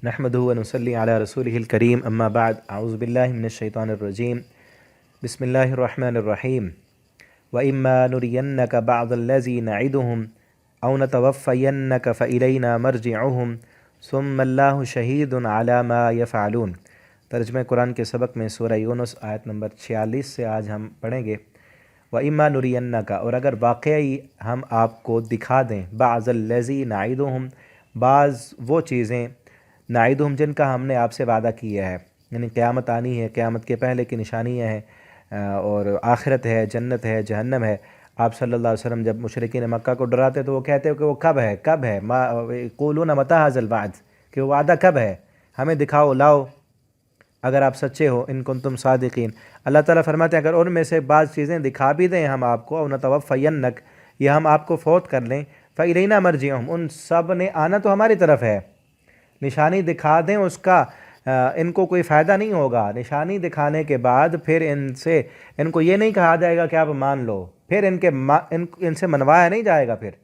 नहमदुहु व नुसल्ली अला रसूलिहिल करीम अम्मा बाद अऊज़ु बिल्लाहि मिनश शैतानिर रजीम बिस्मिल्लाहिर रहमानिर रहीम व इम्मा नुरियन्नका बअदल्लज़ी नइदुहुम औ नतवफ़्फ़यन्नका फ़इलैना मर्जिउहुम सुम्मा अल्लाहु शहीदुन अला मा यफ़अलून। तर्जुमा कुरान के सबक में सूरह यूनुस आयत नंबर 46 से आज हम पढ़ेंगे। व इम्मा नुरियन्नका, और अगर वाकई हम आपको दिखा दें, बअदल्लज़ी नइदुहुम, बाज़ वो चीज़ें, नाइदुहुम जिनका हमने आपसे वादा किया है, यानी क़यामत आनी है, क़यामत के पहले की निशानियाँ हैं और आखिरत है, जन्नत है, जहन्नम है। आप सल्लल्लाहु अलैहि वसल्लम जब मुशरिकीन मक्का को डराते तो वो कहते हो कि वो कब है, कब है, मा क़ूलून मता हाज़ल वाद, कि वो वादा कब है, हमें दिखाओ, लाओ अगर आप सच्चे हो, इन कुंतुम सादिकीन। अल्लाह ताला फरमाते हैं अगर उनमें से बाज़ चीज़ें दिखा भी दें हम आपको, और नतवफ़्फ़यन्नक, या हम आपको फ़ौत कर लें, फ़इलैना मर्जिउहुम, उन सब ने आना तो हमारी तरफ है। निशानी दिखा दें उसका इनको कोई फ़ायदा नहीं होगा। निशानी दिखाने के बाद फिर इनको ये नहीं कहा जाएगा कि आप मान लो, फिर इनसे मनवाया नहीं जाएगा। फिर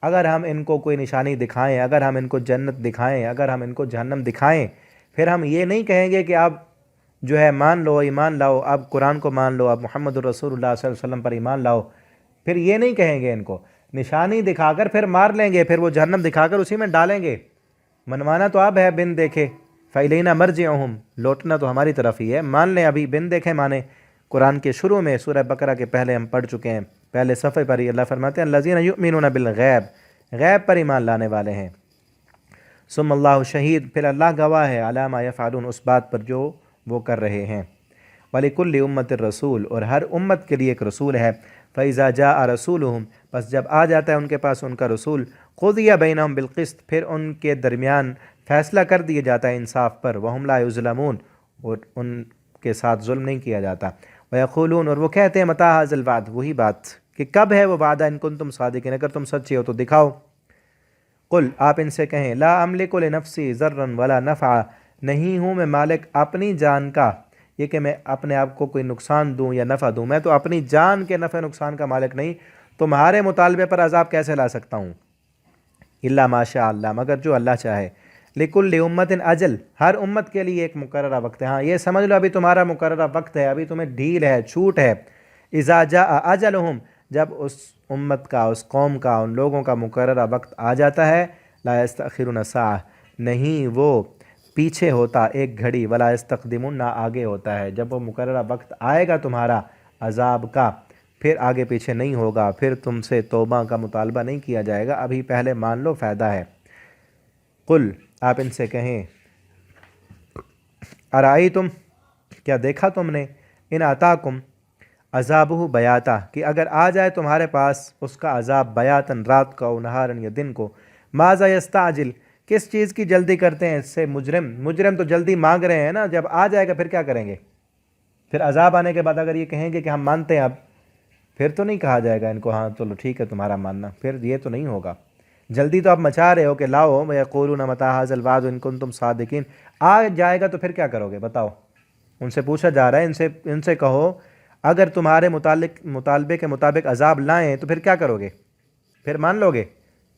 अगर हम इनको कोई निशानी दिखाएं, अगर हम इनको जन्नत दिखाएं, अगर हम इनको जहन्नम दिखाएं, फिर हम ये नहीं कहेंगे कि आप जो है मान लो, ईमान लाओ, अब कुरान को मान लो, अब मुहम्मदुर रसूलुल्लाह सल्लल्लाहु अलैहि वसल्लम पर ईमान लाओ। फिर ये नहीं कहेंगे इनको, निशानी दिखाकर फिर मार लेंगे, फिर वो जहन्नम दिखाकर उसी में डालेंगे। मनवाना तो अब है बिन देखे, फ़इलैना मर्जिउहुम, लौटना तो हमारी तरफ ही है, मान लें अभी बिन देखे माने। कुरान के शुरू में सूरह बकरा के पहले हम पढ़ चुके हैं, पहले सफ़े पर ही अल्लाह फरमाते हैं अल्लज़ीना युमिनूना बिल गैब, गैब पर ईमान लाने वाले हैं। सुम्मा अल्लाहु शहीद, फिर अल्लाह गवाह है, अला मा यफ़अलून, उस बात पर जो वो कर रहे हैं। वलिकुल्लि उम्मतिर रसूल, और हर उम्मत के लिए एक रसूल है। फ़इज़ा जाअ रसूलुहुम, बस जब आ जाता है उनके पास उनका रसूल, क़ुज़िया बैनहुम बिलक़िस्त, फिर उनके दरमियान फ़ैसला कर दिया जाता है इंसाफ पर। वहुम ला युज़लमून, और उनके साथ जुल्म नहीं किया जाता। वयक़ूलून, और वो कहते हैं मता हाज़ल वाद, वही बात कि कब है वो वादा, इन कुंतुम सादिक़ीन, अगर तुम सच्चे हो तो दिखाओ। कुल, आप इनसे कहें, ला अमलिकु लिनफ़्सी ज़र्रन वला नफ़अ, नहीं हूँ मैं मालिक अपनी जान का, ये कि मैं अपने आप को कोई नुकसान दूँ या नफ़ा दूँ, मैं तो अपनी जान के नफ़े नुकसान का मालिक नहीं, तुम्हारे मुतालबे पर अज़ाब कैसे ला सकता हूँ। इल्ला माशा अल्लाह, मगर जो अल्लाह चाहे। लिकुल्लि उम्मतिन अजल, हर उम्मत के लिए एक मुकर्ररा वक्त है। हाँ, ये समझ लो अभी तुम्हारा मुकर्ररा वक्त है, अभी तुम्हें ढील है, छूट है। इज़ा जाअ अजलहुम, जब उस उम्मत का, उस कौम का, उन लोगों का मुकर्ररा वक्त आ जाता है, ला यस्तअखिरुन साअ, नहीं वो पीछे होता एक घड़ी, वला यस्तक़दिमुन, ना आगे होता है। जब वो मुकर्ररा वक्त आएगा तुम्हारा अज़ाब का, फिर आगे पीछे नहीं होगा, फिर तुमसे तौबा का मुतालबा नहीं किया जाएगा, अभी पहले मान लो, फ़ायदा है। कुल, आप इनसे कहें, अराई तुम, क्या देखा तुमने, इन अताकुम अज़ाबुहु बयाता, कि अगर आ जाए तुम्हारे पास उसका अज़ाब बयातन, रात को, नहारन, या दिन को, माज़ा यस्ताजिल, किस चीज़ की जल्दी करते हैं इससे मुजरिम तो जल्दी मांग रहे हैं ना, जब आ जाएगा फिर क्या करेंगे। फिर अज़ाब आने के बाद अगर ये कहेंगे कि हम मानते हैं अब, फिर तो नहीं कहा जाएगा इनको हाँ चलो ठीक है तुम्हारा मानना, फिर ये तो नहीं होगा। जल्दी तो आप मचा रहे हो कि लाओ, यक़ूलून मता हाज़ल वाद इन कुंतुम सादिकीन, आ जाएगा तो फिर क्या करोगे बताओ। उनसे पूछा जा रहा है, इनसे कहो अगर तुम्हारे मुतालबे के मुताबिक अज़ाब लाएँ तो फिर क्या करोगे, फिर मान लोगे,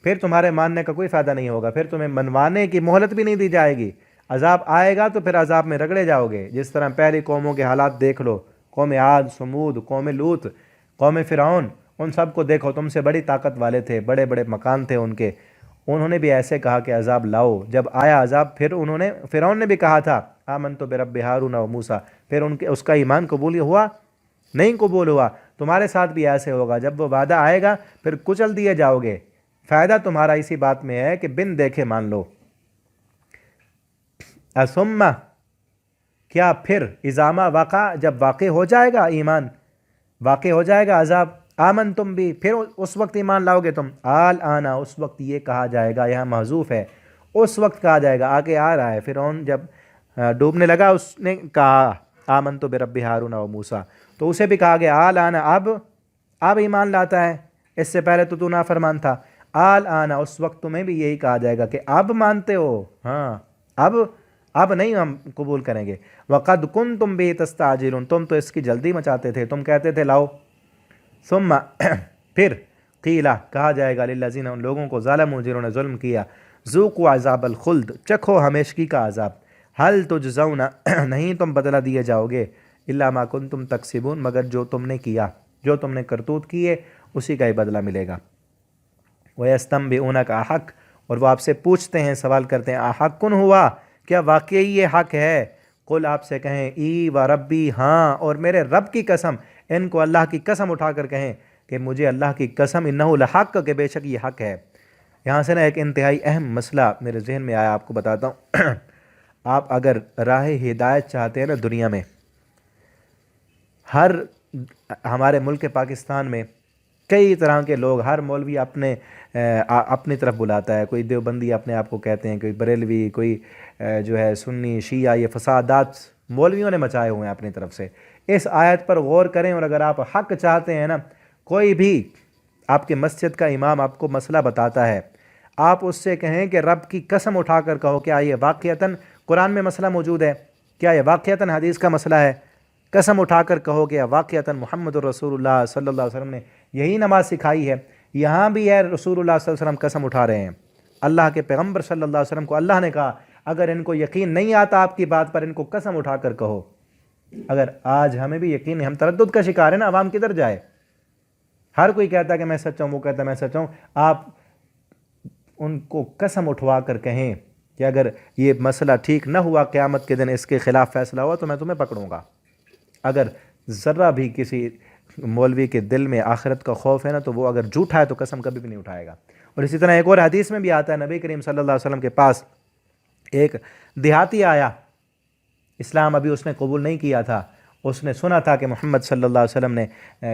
फिर तुम्हारे मानने का कोई फ़ायदा नहीं होगा, फिर तुम्हें मनवाने की मोहलत भी नहीं दी जाएगी। अज़ाब आएगा तो फिर अज़ाब में रगड़े जाओगे। जिस तरह पहली कौमों के हालात देख लो, कौम आद, समूद, कौम लूत, कौम फ़िरऔन, उन सब को देखो, तुमसे बड़ी ताकत वाले थे, बड़े बड़े मकान थे उनके, उन्होंने भी ऐसे कहा कि अज़ाब लाओ। जब आया अज़ाब, फिर फ़िरऔन ने भी कहा था आमनतु बिरब्बि हारून व मूसा, फिर उसका ईमान कबूल हुआ नहीं, कबूल हुआ। तुम्हारे साथ भी ऐसे होगा, जब वो वादा आएगा फिर कुचल दिए जाओगे। फ़ायदा तुम्हारा इसी बात में है कि बिन देखे मान लो। असुम्मा, क्या फिर, इज़ामा वाक़ा, जब वाक़े हो जाएगा ईमान, वाक़े हो जाएगा अज़ाब, आमन तुम भी, फिर उस वक्त ईमान लाओगे तुम। आल आना, उस वक्त ये कहा जाएगा, यहाँ महज़ूफ़ है, उस वक्त कहा जाएगा, आगे आ रहा है। फ़िरऔन जब डूबने लगा उसने कहा आमन तो बिरब्बि हारून व मूसा, तो उसे भी कहा गया आल आना, अब ईमान लाता है, इससे पहले तो तू नाफरमान था। आल आना, उस वक्त तुम्हें भी यही कहा जाएगा कि अब मानते हो, हाँ अब नहीं हम कबूल करेंगे। वक़द कुंतुम बिही तस्ताजिलून, तुम तो इसकी जल्दी मचाते थे, तुम कहते थे लाओ। सुम्मा, फिर क़ीला, कहा जाएगा लिल्लज़ीना, उन लोगों को ज़लमू, जिन्होंने जुल्म किया, ذوقوا عذاب الخلد، چکھو ہمیشگی کا عذاب، حل تجزون نہیں تم بدلہ دیے جاؤ گے، الا ما کنتم تکسبون مگر جو تم نے کیا، جو تم نے کرتوت کیے اسی کا ہی بدلہ ملے گا۔ وَيَسْتَنْبِئُونَكَ أَحَقٌّ، اور وہ آپ سے پوچھتے ہیں، سوال کرتے ہیں، احقٌ ہوا، کیا واقعی یہ حق ہے؟ قل، آپ سے کہیں، ای و ربی، ہاں اور میرے رب کی قسم، ان کو اللہ کی قسم اٹھا کر کہیں کہ مجھے اللہ کی قسم، انہ لحق، کہ بے شک یہ حق ہے۔ یہاں سے نا ایک انتہائی اہم مسئلہ میرے ذہن میں آیا، آپ کو بتاتا ہوں۔ آپ اگر راہ ہدایت چاہتے ہیں نا دنیا میں، ہمارے ملک پاکستان میں کئی طرح کے لوگ، ہر مولوی اپنی طرف بلاتا ہے، کوئی دیوبندی اپنے آپ کو کہتے ہیں، کوئی بریلوی، کوئی جو ہے سنی شیعہ، یہ فسادات مولویوں نے مچائے ہوئے ہیں اپنی طرف سے۔ اس آیت پر غور کریں، اور اگر آپ حق چاہتے ہیں نا، کوئی بھی آپ کے مسجد کا امام آپ کو مسئلہ بتاتا ہے، آپ اس سے کہیں کہ رب کی قسم اٹھا کر کہو، کیا یہ واقعتاً قرآن میں مسئلہ موجود ہے؟ کیا یہ واقعتاً حدیث کا مسئلہ ہے؟ قسم اٹھا کر کہو کہ واقعتاً محمد الرسول اللہ صلی اللہ علیہ وسلم نے یہی نماز سکھائی ہے، یہاں بھی ہے رسول اللہ صلی اللہ علیہ وسلم قسم اٹھا رہے ہیں، اللہ کے پیغمبر صلی اللہ علیہ وسلم کو اللہ نے کہا اگر ان کو یقین نہیں آتا آپ کی بات پر، ان کو قسم اٹھا کر کہو۔ اگر آج ہمیں بھی یقین ہے، ہم تردد کا شکار ہیں نا، عوام کدھر جائے؟ ہر کوئی کہتا ہے کہ میں سچا ہوں، وہ کہتا ہے میں سچا ہوں۔ آپ ان کو قسم اٹھوا کر کہیں کہ اگر یہ مسئلہ ٹھیک نہ ہوا، قیامت کے دن اس کے خلاف فیصلہ ہوا تو میں تمہیں پکڑوں گا۔ اگر ذرہ بھی کسی مولوی کے دل میں آخرت کا خوف ہے نا، تو وہ اگر جھوٹا ہے تو قسم کبھی بھی نہیں اٹھائے گا۔ اور اسی طرح ایک اور حدیث میں بھی آتا ہے، نبی کریم صلی اللہ علیہ وسلم کے پاس ایک دیہاتی آیا، اسلام ابھی اس نے قبول نہیں کیا تھا، اس نے سنا تھا کہ محمد صلی اللہ علیہ وسلم نے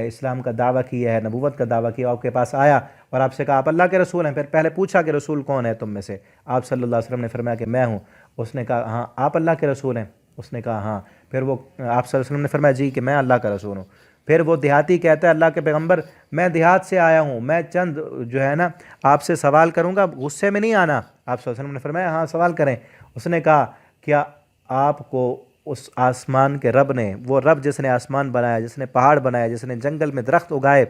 اسلام کا دعویٰ کیا ہے، نبوت کا دعویٰ کیا، آپ کے پاس آیا اور آپ سے کہا آپ اللہ کے رسول ہیں۔ پھر پہلے پوچھا کہ رسول کون ہے تم میں سے؟ آپ صلی اللہ علیہ وسلم نے فرمایا کہ میں ہوں۔ اس نے کہا ہاں آپ اللہ کے رسول ہیں؟ اس نے کہا ہاں۔ پھر وہ آپ صلی اللہ علیہ وسلم نے فرمایا جی کہ میں اللہ کا رسول ہوں۔ پھر وہ دیہاتی کہتا ہے اللہ کے پیغمبر میں دیہات سے آیا ہوں، میں چند جو ہے نا آپ سے سوال کروں گا، غصے میں نہیں آنا۔ آپ صلی اللہ علیہ وسلم نے فرمایا ہاں سوال کریں۔ اس نے کہا کیا آپ کو اس آسمان کے رب نے، وہ رب جس نے آسمان بنایا، جس نے پہاڑ بنایا، جس نے جنگل میں درخت اگائے،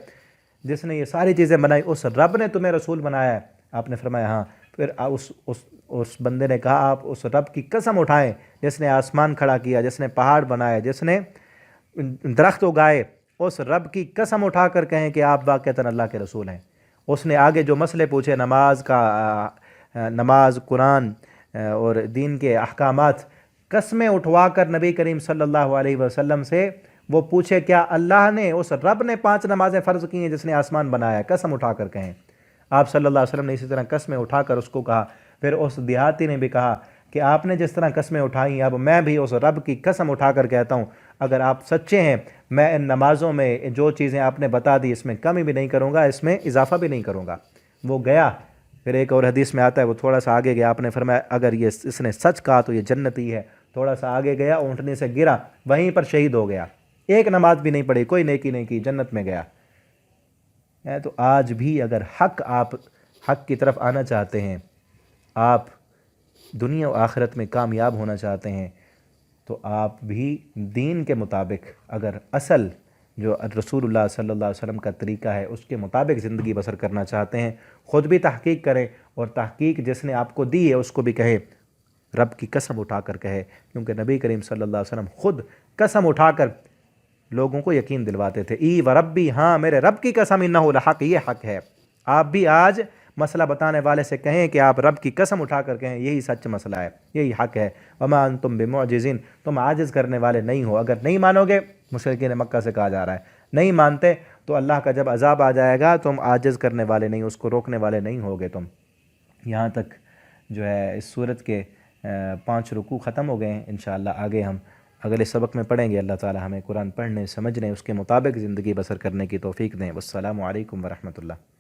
جس نے یہ ساری چیزیں بنائی، اس رب نے تمہیں رسول بنایا ہے؟ آپ نے فرمایا ہاں۔ پھر اس بندے نے کہا آپ اس رب کی قسم اٹھائیں جس نے آسمان کھڑا کیا، جس نے پہاڑ بنائے، جس نے درخت اگائے، اس رب کی قسم اٹھا کر کہیں کہ آپ واقعتاً اللہ کے رسول ہیں۔ اس نے آگے جو مسئلے پوچھے، نماز، قرآن اور دین کے احکامات، قسمیں اٹھوا کر نبی کریم صلی اللہ علیہ وسلم سے وہ پوچھے کیا اللہ نے، اس رب نے 5 نمازیں فرض کی ہیں جس نے آسمان بنایا ہے؟ قسم اٹھا کر کہیں۔ آپ صلی اللہ علیہ وسلم نے اسی طرح قسمیں اٹھا کر اس کو کہا۔ پھر اس دیہاتی نے بھی کہا کہ آپ نے جس طرح قسمیں اٹھائی، اب میں بھی اس رب کی قسم اٹھا کر کہتا ہوں اگر آپ سچے ہیں، میں ان نمازوں میں جو چیزیں آپ نے بتا دی اس میں کمی بھی نہیں کروں گا، اس میں اضافہ بھی نہیں کروں گا۔ وہ گیا۔ پھر ایک اور حدیث میں آتا ہے وہ تھوڑا سا آگے گیا، آپ نے فرمایا اگر اس نے سچ کہا تو یہ جنتی ہے۔ تھوڑا سا آگے گیا، اونٹنے سے گرا، وہیں پر شہید ہو گیا، ایک نماز بھی نہیں پڑھی، کوئی نیکی نہیں کی، جنت میں گیا۔ تو آج بھی اگر آپ حق کی طرف آنا چاہتے ہیں، آپ دنیا و آخرت میں کامیاب ہونا چاہتے ہیں، تو آپ بھی دین کے مطابق، اگر اصل جو رسول اللہ صلی اللہ علیہ وسلم کا طریقہ ہے اس کے مطابق زندگی بسر کرنا چاہتے ہیں، خود بھی تحقیق کریں، اور تحقیق جس نے آپ کو دی ہے اس کو بھی کہیں، رب کی قسم اٹھا کر کہے، کیونکہ نبی کریم صلی اللہ علیہ وسلم خود قسم اٹھا کر لوگوں کو یقین دلواتے تھے، ای و ربی، ہاں میرے رب کی قسم، انہ لحق، یہ حق ہے۔ آپ بھی آج مسئلہ بتانے والے سے کہیں کہ آپ رب کی قسم اٹھا کر کہیں یہی سچ مسئلہ ہے، یہی حق ہے۔ وما انتم بمعجزین، تم عاجز کرنے والے نہیں ہو۔ اگر نہیں مانو گے، مشرکین مکہ سے کہا جا رہا ہے، نہیں مانتے تو اللہ کا جب عذاب آ جائے گا تم عاجز کرنے والے نہیں، اس کو روکنے والے نہیں ہوگے تم۔ یہاں تک جو ہے اس سورت کے 5 رکوع ختم ہو گئے ہیں۔ انشاءاللہ آگے ہم اگلے سبق میں پڑھیں گے۔ اللہ تعالی ہمیں قرآن پڑھنے، سمجھنے، اس کے مطابق زندگی بسر کرنے کی توفیق دیں۔ والسلام علیکم ورحمۃ اللہ۔